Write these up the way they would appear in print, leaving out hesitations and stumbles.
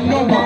नुमा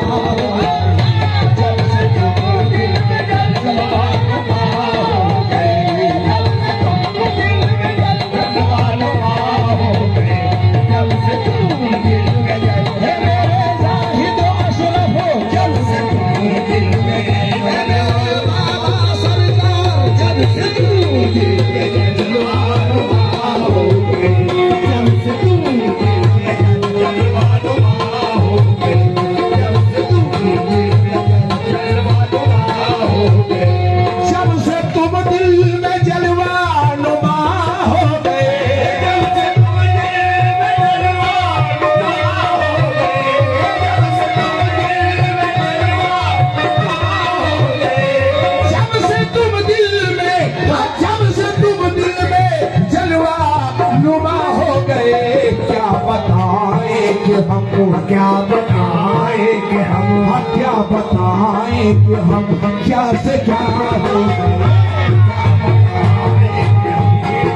हमको क्या बताए कि हम क्या बताए कि हम क्या से क्या हो गए,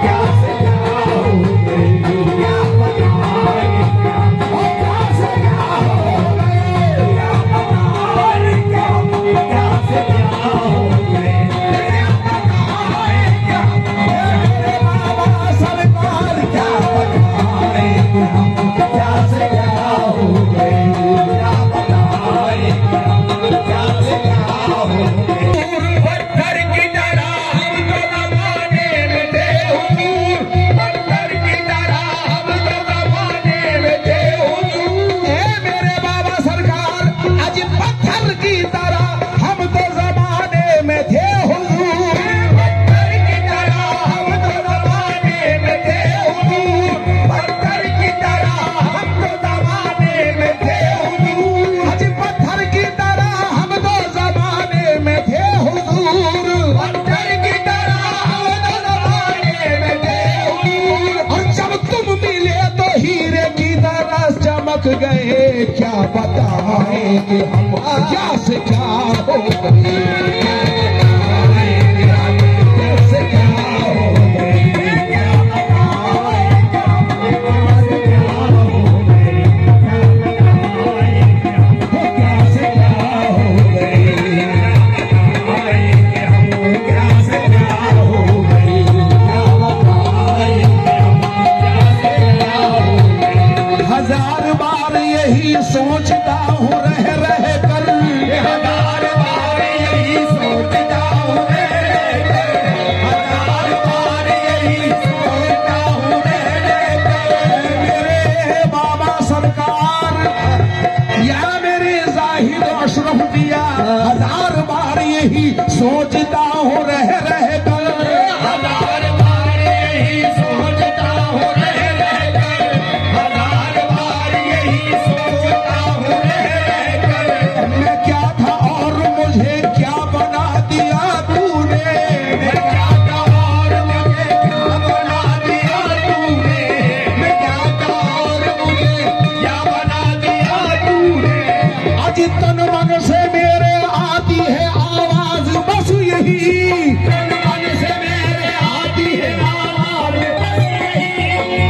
क्या से क्या हो गए, क्या बताए कि हम क्या से क्या हो गए, क्या बताए कि हम क्या से क्या हो गए, क्या बताए कि हम मेरे बाबा सरकार क्या बताए कि हम क्या से गए, क्या बताए कि हम क्या से क्या हो गए, कैसे क्या हो गए, क्या बताए कि हम कैसे क्या हो गए, कैसे क्या हो गए, कैसे क्या हो गए, क्या बताए कि हम कैसे क्या हो गए। हजार बार यही सोचता हूँ रह रह कर, हजार बार यही सोचता हूँ रह रह कर, हजार बार यही सोचता हूँ रह रह कर, मेरे बाबा सरकार या मेरे जाहिद अशरफ दिया, हजार बार यही सोचता हूँ रह रह कर, हजार बार यही सोचता हूँ रह रह कर, हजार बार यही सोचता हूँ रह रह कर, मैं क्या था और मुझे क्या बना दिया तूने, मैं क्या था और मुझे क्या बना दिया तूने, मैं क्या था और मुझे क्या बना दिया तूने, आज तन मन से मेरे आती है आवाज बस यही, तन मन से मेरे आती है आवाज बस यही,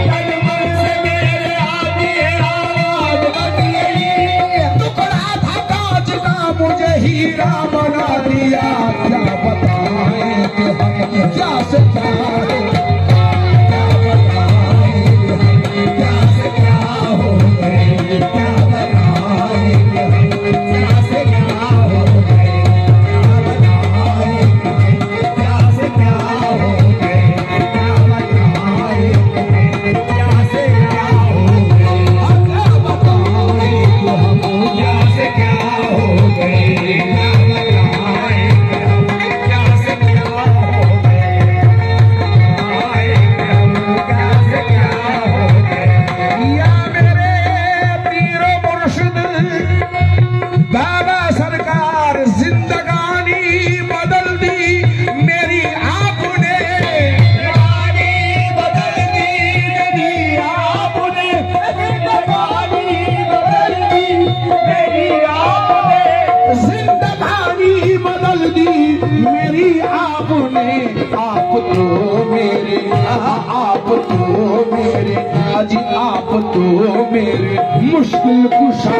तन मन से मेरे आती है आवाज बस यही, टुकड़ा था कांच का मुझे हीरा बना दिया, क्या बताए कि हम क्या से क्या हो गए, क्या बताए कि हम क्या से क्या हो गए, क्या बताए कि हम क्या से क्या हो गए, क्या बताए कि हम क्या से क्या हो गए, क्या बताए कि हम क्या से क्या हो गए, क्या बताए कि हम क्या से क्या हो गए, क्या बताए कि हम क्या से क्या हो गए, बताए कि हम क्या से क्या हो गए। या मेरे पीरो मुर्शिद बाबा सरकार जिंदगानी बदल दी मेरी आपने, जिंदगानी बदल दी मेरी आपने, जिंदगानी बदल दी मेरी आपने, जिंदगानी बदल दी मेरी आपने, आप तो मेरे आप तो मेरे अजी आप तो मेरे मुश्किल कुशा